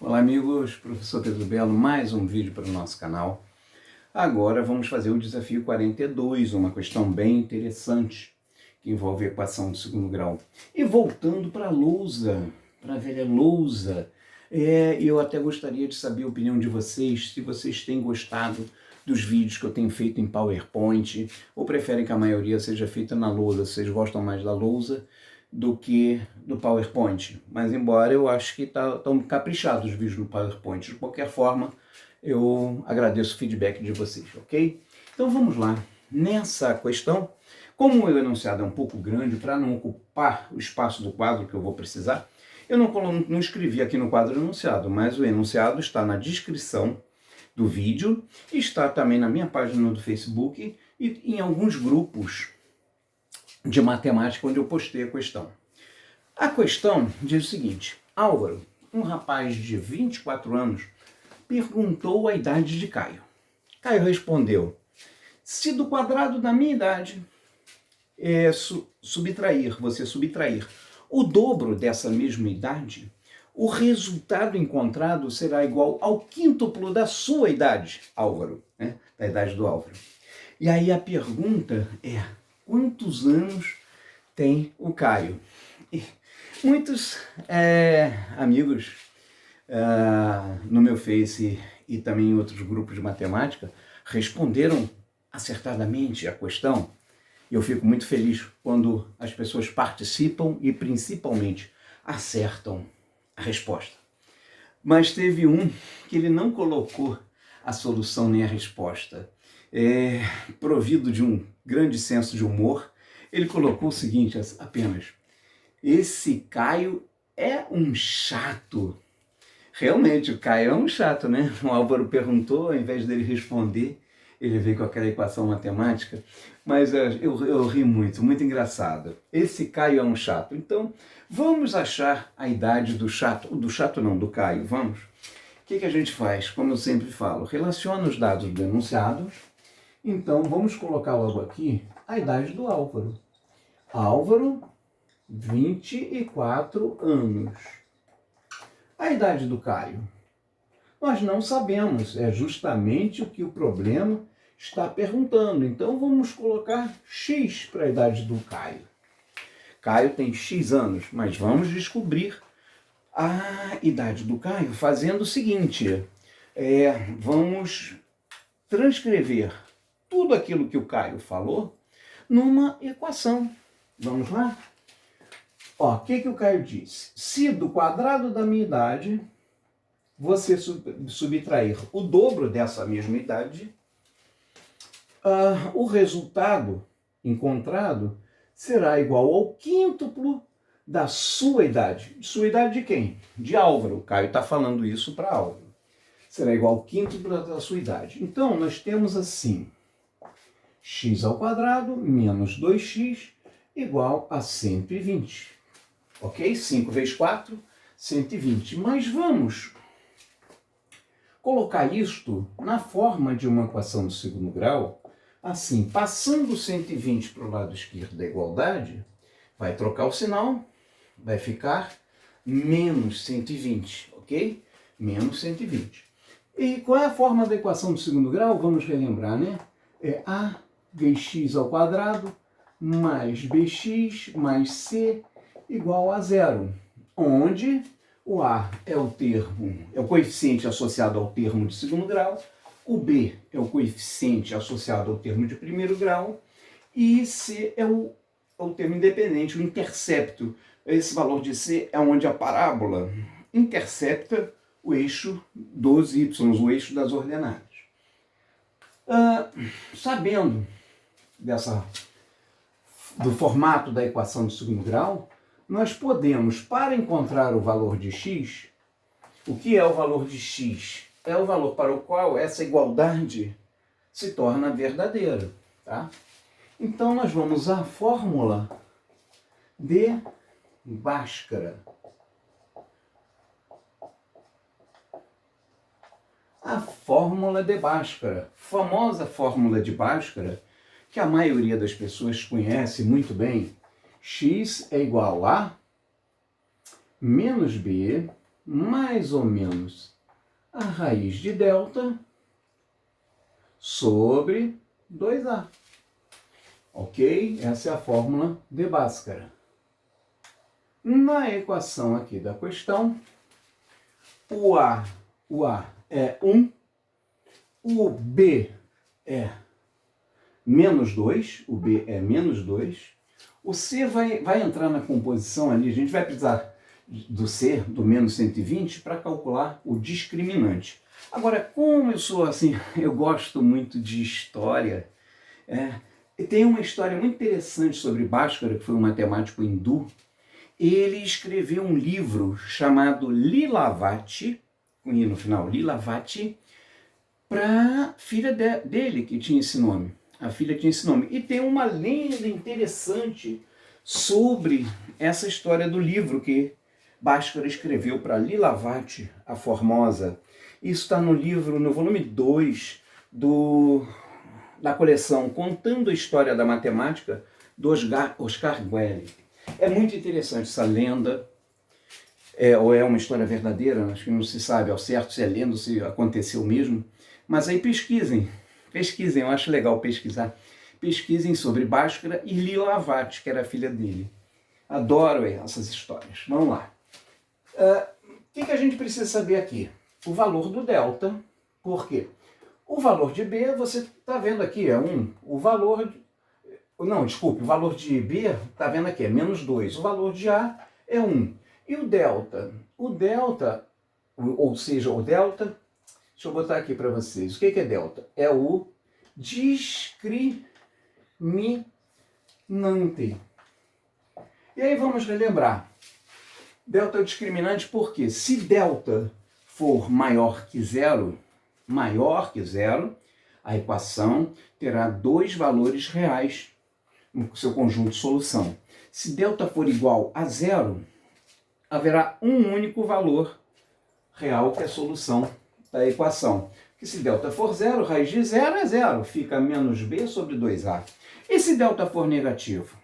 Olá amigos, professor Pedro Belo, mais um vídeo para o nosso canal. Agora vamos fazer o desafio 42, uma questão bem interessante, que envolve a equação de segundo grau. E voltando para a lousa, para a velha lousa, eu até gostaria de saber a opinião de vocês, se vocês têm gostado dos vídeos que eu tenho feito em PowerPoint, ou preferem que a maioria seja feita na lousa, vocês gostam mais da lousa do que do PowerPoint, mas embora eu acho que estão caprichados os vídeos no PowerPoint. De qualquer forma, eu agradeço o feedback de vocês, ok? Então vamos lá. Nessa questão, como o enunciado é um pouco grande, para não ocupar o espaço do quadro que eu vou precisar, eu não escrevi aqui no quadro enunciado, mas o enunciado está na descrição do vídeo, está também na minha página do Facebook e em alguns grupos de matemática onde eu postei a questão. A questão diz o seguinte: Álvaro, um rapaz de 24 anos, perguntou a idade de Caio. Caio respondeu: se do quadrado da minha idade você subtrair o dobro dessa mesma idade, o resultado encontrado será igual ao quíntuplo da sua idade, Álvaro, né? Da idade do Álvaro. E aí a pergunta é: quantos anos tem o Caio? E muitos amigos no meu Face e também em outros grupos de matemática responderam acertadamente a questão. Eu fico muito feliz quando as pessoas participam e principalmente acertam a resposta. Mas teve um que ele não colocou a solução nem a resposta. Provido de um grande senso de humor, ele colocou o seguinte apenas: esse Caio é um chato. Realmente, o Caio é um chato, né? O Álvaro perguntou, ao invés dele responder, ele veio com aquela equação matemática, mas eu ri muito, muito engraçado. Esse Caio é um chato. Então, vamos achar a idade do chato. Do chato não, do Caio, vamos? O que a gente faz? Como eu sempre falo, relaciona os dados do enunciado. Então, vamos colocar logo aqui a idade do Álvaro. Álvaro, 24 anos. A idade do Caio? Nós não sabemos, é justamente o que o problema está perguntando. Então, vamos colocar X para a idade do Caio. Caio tem X anos, mas vamos descobrir a idade do Caio fazendo o seguinte: vamos transcrever tudo aquilo que o Caio falou numa equação. Vamos lá? O que o Caio disse? Se do quadrado da minha idade você subtrair o dobro dessa mesma idade, o resultado encontrado será igual ao quíntuplo da sua idade. Sua idade de quem? De Álvaro. O Caio está falando isso para Álvaro. Será igual ao quíntuplo da sua idade. Então, nós temos assim: x ao quadrado menos 2x igual a 120. Ok? 5 vezes 4, 120. Mas vamos colocar isto na forma de uma equação do segundo grau. Assim, passando 120 para o lado esquerdo da igualdade, vai trocar o sinal, vai ficar menos 120, ok? Menos 120. E qual é a forma da equação do segundo grau? Vamos relembrar, né? É a vezes x ao quadrado mais bx mais c igual a zero, onde o a é o coeficiente associado ao termo de segundo grau, o b é o coeficiente associado ao termo de primeiro grau e c é o termo independente, o intercepto. Esse valor de c é onde a parábola intercepta o eixo dos y, o eixo das ordenadas. Sabendo do formato da equação de segundo grau, nós podemos, para encontrar o valor de x, o que é o valor de x? É o valor para o qual essa igualdade se torna verdadeira. Tá? Então, nós vamos usar a fórmula de Bhaskara. A fórmula de Bhaskara, famosa fórmula de Bhaskara, que a maioria das pessoas conhece muito bem. X é igual a menos b mais ou menos a raiz de delta sobre 2A. Ok? Essa é a fórmula de Bhaskara. Na equação aqui da questão, o A é 1, o B é menos 2, o B é menos 2, o C vai entrar na composição ali, a gente vai precisar do C, do menos 120, para calcular o discriminante. Agora, como eu sou assim, eu gosto muito de história, tem uma história muito interessante sobre Bhaskara, que foi um matemático hindu. Ele escreveu um livro chamado Lilavati, com I no final, Lilavati, para a filha dele, que tinha esse nome. A filha tinha esse nome. E tem uma lenda interessante sobre essa história do livro que Bhaskara escreveu para Lilavati, a Formosa. Isso está no livro, no volume 2 da coleção Contando a História da Matemática, do Oscar Wilde. É muito interessante essa lenda, ou é uma história verdadeira, acho que não se sabe ao certo se é lenda ou se aconteceu mesmo, mas aí pesquisem, eu acho legal pesquisar. Pesquisem sobre Bhaskara e Lilavati, que era a filha dele. Adoro essas histórias. Vamos lá. O que a gente precisa saber aqui? O valor do delta, por quê? O valor de B, você está vendo aqui, é 1. O valor de B, está vendo aqui, é menos 2. O valor de A é 1. E o delta? Ou seja, o delta, deixa eu botar aqui para vocês. O que é delta? É o discriminante. E aí vamos relembrar. Delta é o discriminante porque se delta for maior que zero, a equação terá dois valores reais no seu conjunto de solução. Se delta for igual a zero, haverá um único valor real que é a solução da equação. Que se delta for zero, raiz de zero é zero, fica menos b sobre 2a. E se delta for negativo?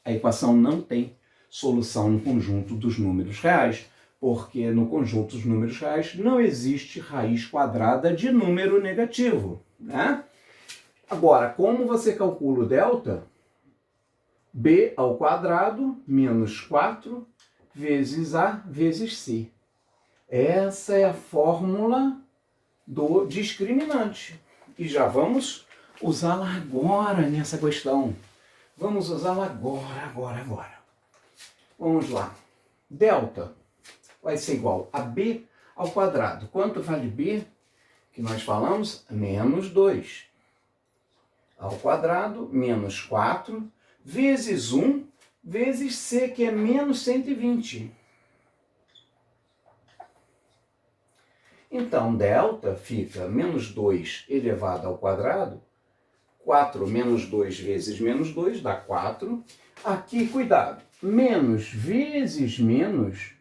A equação não tem solução no conjunto dos números reais, porque no conjunto dos números reais não existe raiz quadrada de número negativo, né? Agora, como você calcula o delta? B ao quadrado menos 4 vezes A vezes C. Essa é a fórmula do discriminante. E já vamos usá-la agora nessa questão. Vamos usá-la agora. Vamos lá. Delta vai ser igual a B ao quadrado. Quanto vale B? Que nós falamos? Menos 2. Ao quadrado, menos 4, vezes 1, vezes C, que é menos 120. Então, delta fica menos 2 elevado ao quadrado. 4 menos 2 vezes menos 2 dá 4. Aqui, cuidado, menos vezes menos,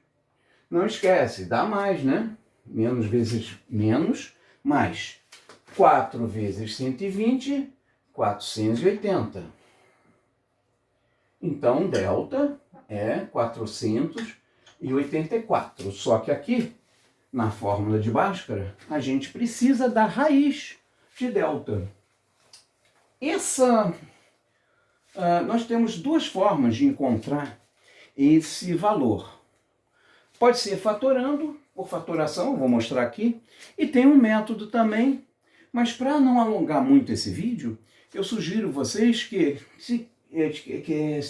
não esquece, dá mais, né? Menos vezes menos, mais 4 vezes 120, 480. Então, delta é 484. Só que aqui, na fórmula de Bhaskara, a gente precisa da raiz de delta. Nós temos duas formas de encontrar esse valor. Pode ser fatorando, por fatoração, vou mostrar aqui, e tem um método também, mas para não alongar muito esse vídeo, eu sugiro vocês que, se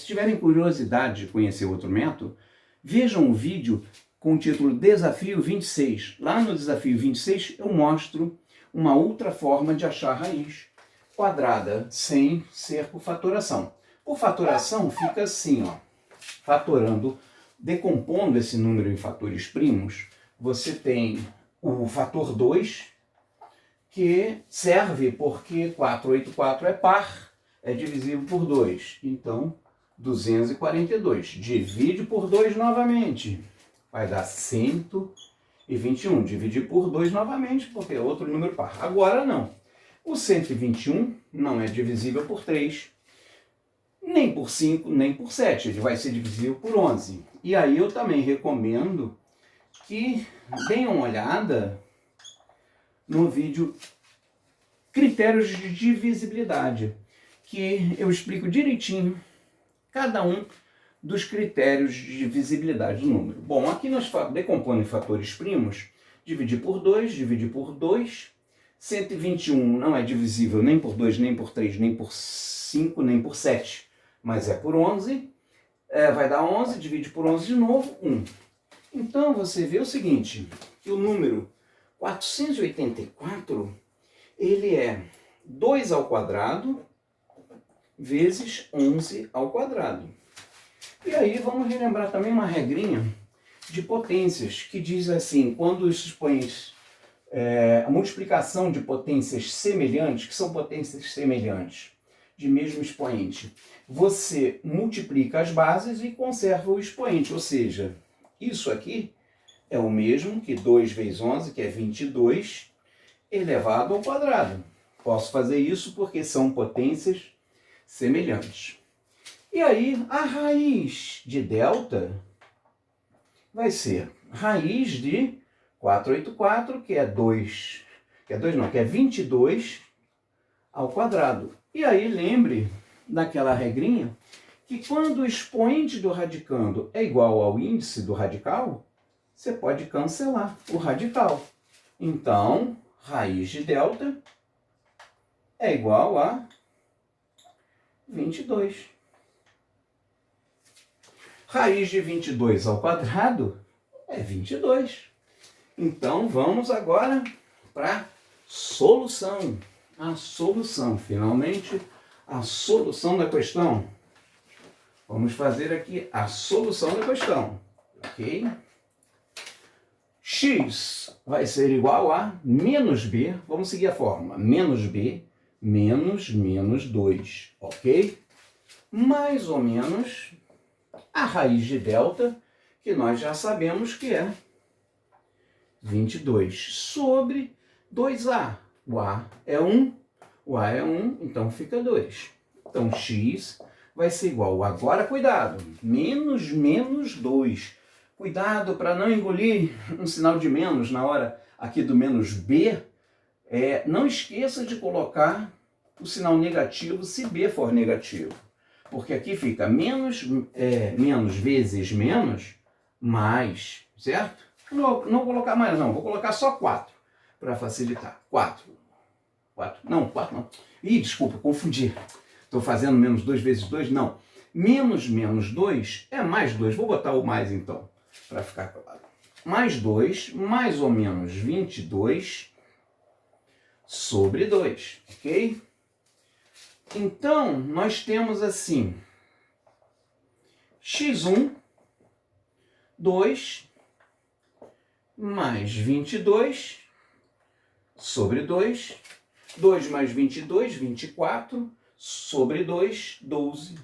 tiverem curiosidade de conhecer outro método, vejam o vídeo com o título Desafio 26. Lá no Desafio 26 eu mostro uma outra forma de achar a raiz quadrada sem ser por fatoração. Por fatoração fica assim, ó, fatorando, decompondo esse número em fatores primos, você tem o fator 2, que serve porque 484 é par, é divisível por 2. Então, 242. Divide por 2 novamente. Vai dar 121. Dividir por 2 novamente, porque é outro número par. Agora não. O 121 não é divisível por 3, nem por 5, nem por 7. Ele vai ser divisível por 11. E aí eu também recomendo que deem uma olhada no vídeo Critérios de Divisibilidade, que eu explico direitinho cada um dos critérios de divisibilidade do número. Bom, aqui nós decompondo em fatores primos, dividir por 2, dividir por 2, 121 não é divisível nem por 2, nem por 3, nem por 5, nem por 7, mas é por 11, vai dar 11, divide por 11 de novo, 1. Então você vê o seguinte, que o número 484, ele é 2 ao quadrado vezes 11 ao quadrado. E aí vamos relembrar também uma regrinha de potências, que diz assim, quando os expoentes, a multiplicação de potências semelhantes, que são potências semelhantes de mesmo expoente, você multiplica as bases e conserva o expoente, ou seja, isso aqui é o mesmo que 2 vezes 11, que é 22, elevado ao quadrado. Posso fazer isso porque são potências semelhantes. E aí, a raiz de delta vai ser raiz de 484, que é 22 ao quadrado. E aí, lembre daquela regrinha que quando o expoente do radicando é igual ao índice do radical, você pode cancelar o radical. Então, raiz de delta é igual a 22. Raiz de 22 ao quadrado é 22. Então, vamos agora para a solução. A solução, finalmente, a solução da questão. Vamos fazer aqui a solução da questão, ok? X vai ser igual a menos B, vamos seguir a fórmula, menos B, menos 2, ok? Mais ou menos a raiz de delta, que nós já sabemos que é 22, sobre 2A. O A é 1, o A é 1, então fica 2. Então, X vai ser igual, agora cuidado, menos 2. Cuidado para não engolir um sinal de menos na hora aqui do menos B. Não esqueça de colocar o sinal negativo se B for negativo. Porque aqui fica menos vezes menos, mais, certo? Não vou colocar mais não, vou colocar só 4 para facilitar. 4 não. Ih, desculpa, confundi. Estou fazendo menos 2 vezes 2, não. Menos 2 é mais 2. Vou botar o mais então, para ficar claro. Mais 2, mais ou menos 22 sobre 2, ok? Então, nós temos assim, x1, 2, mais 22 sobre 2, 2 mais 22, 24, sobre 2, 12.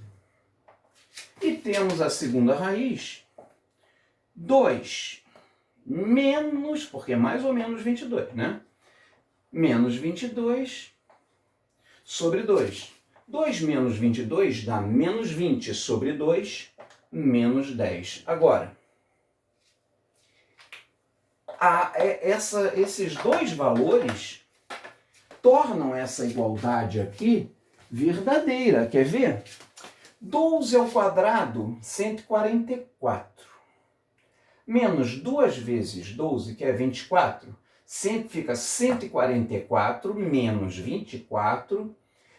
E temos a segunda raiz, 2 menos, porque é mais ou menos 22, né? Menos 22 sobre 2. 2 menos 22 dá menos 20 sobre 2, menos 10. Agora, esses dois valores tornam essa igualdade aqui verdadeira. Quer ver? 12 ao quadrado, 144. Menos 2 vezes 12, que é 24, fica 144 menos 24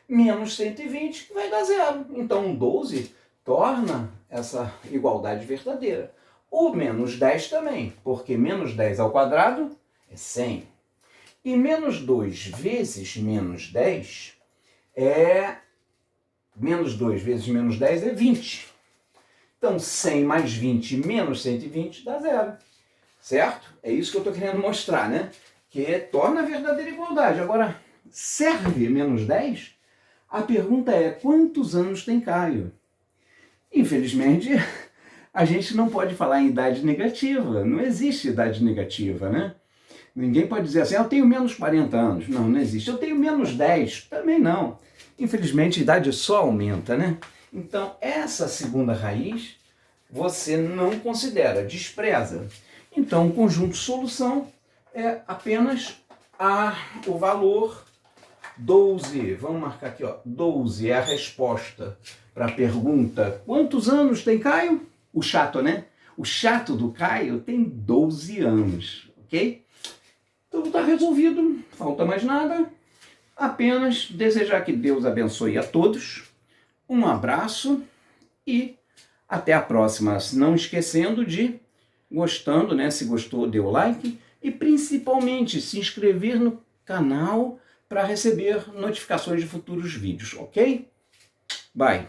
menos 120, que vai dar 0. Então, 12 torna essa igualdade verdadeira. O menos 10 também, porque menos 10 ao quadrado é 100. E menos 2 vezes menos 10 é... Menos 2 vezes menos 10 é 20. Então, 100 mais 20 menos 120 dá 0. Certo? É isso que eu estou querendo mostrar, né? Que torna a verdadeira igualdade. Agora, serve menos 10? A pergunta é, quantos anos tem Caio? Infelizmente, a gente não pode falar em idade negativa. Não existe idade negativa, né? Ninguém pode dizer assim, eu tenho menos 40 anos. Não, não existe. Eu tenho menos 10. Também não. Infelizmente, a idade só aumenta, né? Então, essa segunda raiz, você não considera, despreza. Então, o conjunto solução é apenas o valor 12. Vamos marcar aqui, ó. 12 é a resposta para a pergunta: quantos anos tem Caio? O chato, né? O chato do Caio tem 12 anos, ok? Então está resolvido, não falta mais nada. Apenas desejar que Deus abençoe a todos. Um abraço e até a próxima. Não esquecendo de, gostando, né? Se gostou, dê o like e principalmente se inscrever no canal para receber notificações de futuros vídeos, ok? Bye!